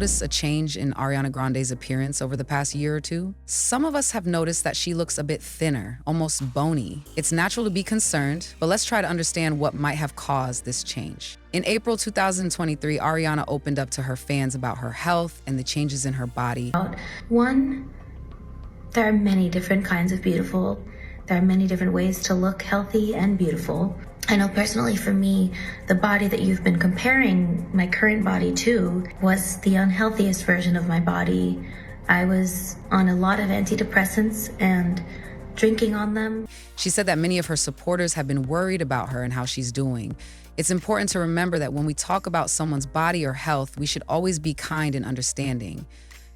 noticed a change in Ariana Grande's appearance over the past year or two? Some of us have noticed that she looks a bit thinner, almost bony. It's natural to be concerned, but let's try to understand what might have caused this change. In April 2023, Ariana opened up to her fans about her health and the changes in her body. One, there are many different kinds of beautiful. There are many different ways to look healthy and beautiful. I know personally for me, the body that you've been comparing my current body to was the unhealthiest version of my body. I was on a lot of antidepressants and drinking on them. She said that many of her supporters have been worried about her and how she's doing. It's important to remember that when we talk about someone's body or health, we should always be kind and understanding.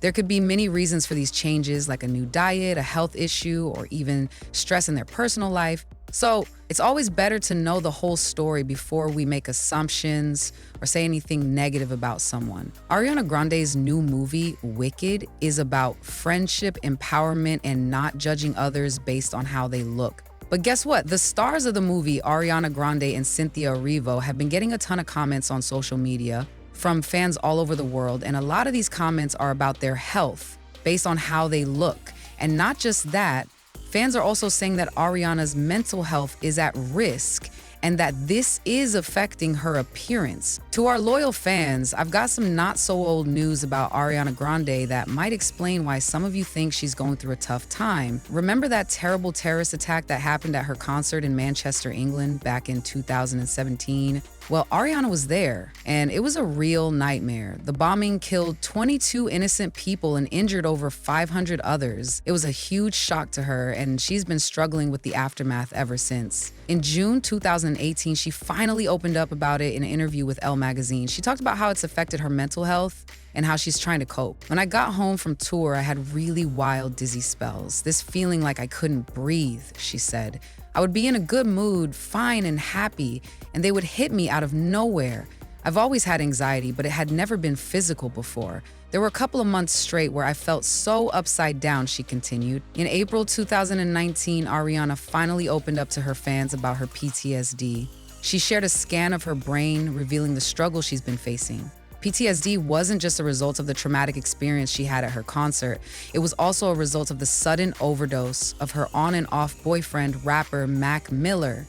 There could be many reasons for these changes, like a new diet, a health issue, or even stress in their personal life. So it's always better to know the whole story before we make assumptions or say anything negative about someone. Ariana Grande's new movie, Wicked, is about friendship, empowerment, and not judging others based on how they look. But guess what? The stars of the movie, Ariana Grande and Cynthia Erivo, have been getting a ton of comments on social media from fans all over the world, and a lot of these comments are about their health based on how they look. And not just that, fans are also saying that Ariana's mental health is at risk and that this is affecting her appearance. To our loyal fans, I've got some not so old news about Ariana Grande that might explain why some of you think she's going through a tough time. Remember that terrible terrorist attack that happened at her concert in Manchester, England back in 2017? Well, Ariana was there, and it was a real nightmare. The bombing killed 22 innocent people and injured over 500 others. It was a huge shock to her, and she's been struggling with the aftermath ever since. In June 2018, she finally opened up about it in an interview with Elle magazine. She talked about how it's affected her mental health and how she's trying to cope. When I got home from tour, I had really wild, dizzy spells. This feeling like I couldn't breathe, she said. I would be in a good mood, fine and happy, and they would hit me out of nowhere. I've always had anxiety, but it had never been physical before. There were a couple of months straight where I felt so upside down, she continued. In April 2019, Ariana finally opened up to her fans about her PTSD. She shared a scan of her brain, revealing the struggle she's been facing. PTSD wasn't just a result of the traumatic experience she had at her concert. It was also a result of the sudden overdose of her on and off boyfriend, rapper Mac Miller.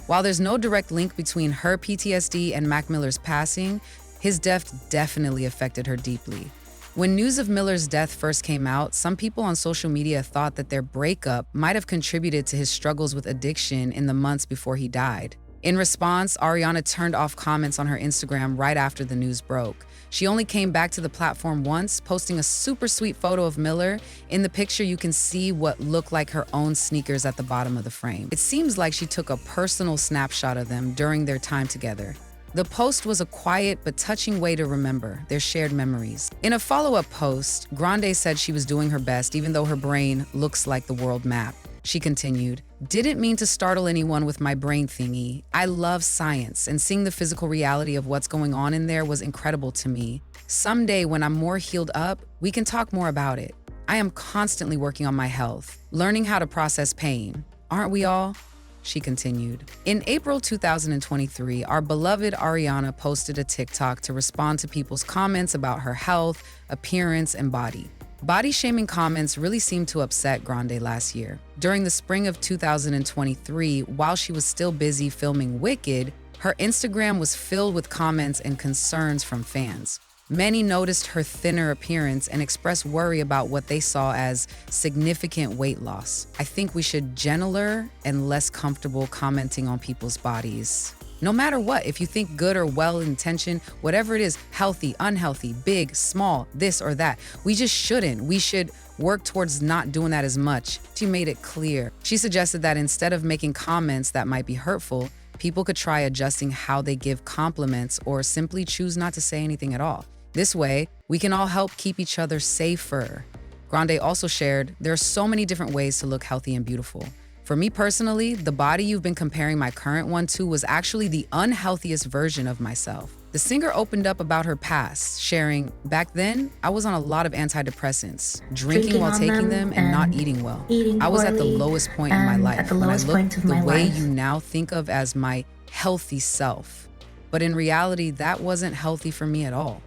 While there's no direct link between her PTSD and Mac Miller's passing, his death definitely affected her deeply. When news of Miller's death first came out, some people on social media thought that their breakup might have contributed to his struggles with addiction in the months before he died. In response, Ariana turned off comments on her Instagram right after the news broke. She only came back to the platform once, posting a super sweet photo of Miller. In the picture, you can see what looked like her own sneakers at the bottom of the frame. It seems like she took a personal snapshot of them during their time together. The post was a quiet but touching way to remember their shared memories. In a follow-up post, Grande said she was doing her best even though her brain looks like the world map. She continued, "Didn't mean to startle anyone with my brain thingy. I love science, and seeing the physical reality of what's going on in there was incredible to me. Someday when I'm more healed up, we can talk more about it. I am constantly working on my health, learning how to process pain. Aren't we all?" She continued. In April 2023, our beloved Ariana posted a TikTok to respond to people's comments about her health, appearance, and body. Body-shaming comments really seemed to upset Grande last year. During the spring of 2023, while she was still busy filming Wicked, her Instagram was filled with comments and concerns from fans. Many noticed her thinner appearance and expressed worry about what they saw as significant weight loss. "I think we should gentler and less comfortable commenting on people's bodies. No matter what, if you think good or well-intentioned, whatever it is, healthy, unhealthy, big, small, this or that, we just shouldn't. We should work towards not doing that as much." She made it clear. She suggested that instead of making comments that might be hurtful, people could try adjusting how they give compliments or simply choose not to say anything at all. This way, we can all help keep each other safer. Grande also shared, "There are so many different ways to look healthy and beautiful. For me personally, the body you've been comparing my current one to was actually the unhealthiest version of myself." The singer opened up about her past, sharing, "Back then, I was on a lot of antidepressants, drinking while taking them and not eating well. I was at the lowest point in my life when I looked the way you now think of as my healthy self. But in reality, that wasn't healthy for me at all."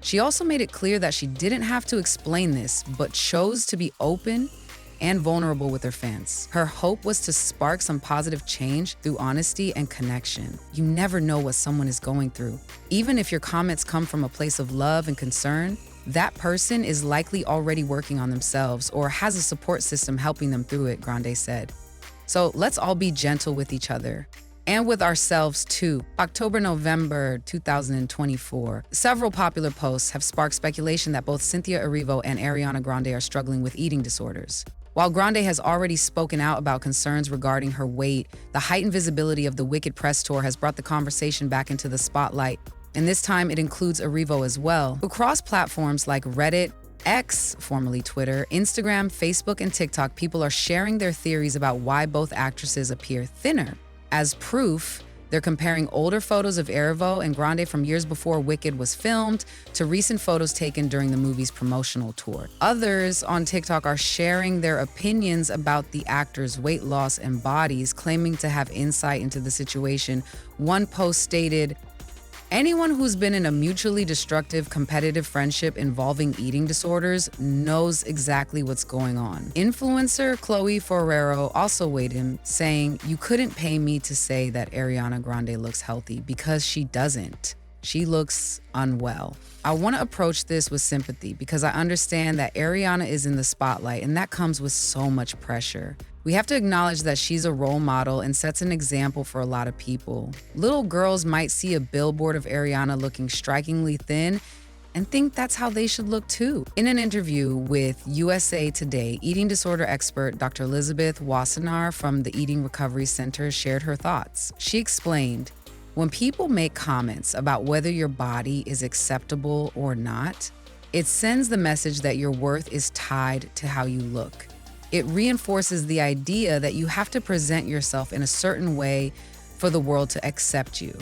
She also made it clear that she didn't have to explain this, but chose to be open and vulnerable with her fans. Her hope was to spark some positive change through honesty and connection. You never know what someone is going through. Even if your comments come from a place of love and concern, that person is likely already working on themselves or has a support system helping them through it, Grande said. So let's all be gentle with each other and with ourselves too. October-November 2024, several popular posts have sparked speculation that both Cynthia Erivo and Ariana Grande are struggling with eating disorders. While Grande has already spoken out about concerns regarding her weight, the heightened visibility of the Wicked press tour has brought the conversation back into the spotlight. And this time it includes Erivo as well. Across platforms like Reddit, X, formerly Twitter, Instagram, Facebook, and TikTok, people are sharing their theories about why both actresses appear thinner. As proof, they're comparing older photos of Erivo and Grande from years before Wicked was filmed to recent photos taken during the movie's promotional tour. Others on TikTok are sharing their opinions about the actors' weight loss and bodies, claiming to have insight into the situation. One post stated, "Anyone who's been in a mutually destructive competitive friendship involving eating disorders knows exactly what's going on." Influencer Chloe Ferrero also weighed in, saying, "You couldn't pay me to say that Ariana Grande looks healthy because she doesn't. She looks unwell." I want to approach this with sympathy because I understand that Ariana is in the spotlight and that comes with so much pressure. We have to acknowledge that she's a role model and sets an example for a lot of people. Little girls might see a billboard of Ariana looking strikingly thin and think that's how they should look too. In an interview with USA Today, eating disorder expert Dr. Elizabeth Wassenaar from the Eating Recovery Center shared her thoughts. She explained, "When people make comments about whether your body is acceptable or not, it sends the message that your worth is tied to how you look. It reinforces the idea that you have to present yourself in a certain way for the world to accept you."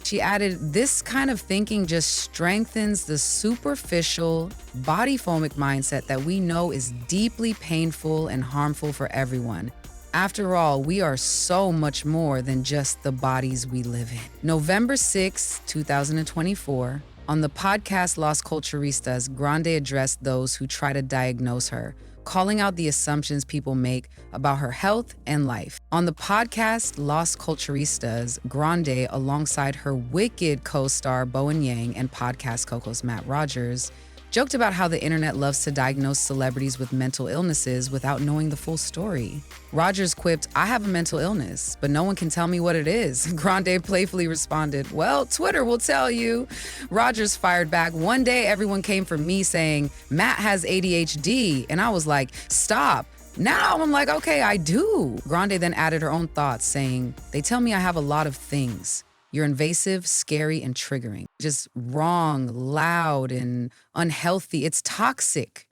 She added, "This kind of thinking just strengthens the superficial, body-phobic mindset that we know is deeply painful and harmful for everyone. After all, we are so much more than just the bodies we live in." November 6, 2024, on the podcast Las Culturistas, Grande addressed those who try to diagnose her, calling out the assumptions people make about her health and life. On the podcast Las Culturistas, Grande, alongside her Wicked co-star Bowen Yang and podcast co-host Matt Rogers, joked about how the internet loves to diagnose celebrities with mental illnesses without knowing the full story. Rogers quipped, "I have a mental illness, but no one can tell me what it is." Grande playfully responded, "Well, Twitter will tell you." Rogers fired back, "One day everyone came for me saying, 'Matt has ADHD.' And I was like, 'Stop.' Now I'm like, okay, I do." Grande then added her own thoughts, saying, "They tell me I have a lot of things. You're invasive, scary, and triggering. Just wrong, loud, and unhealthy. It's toxic."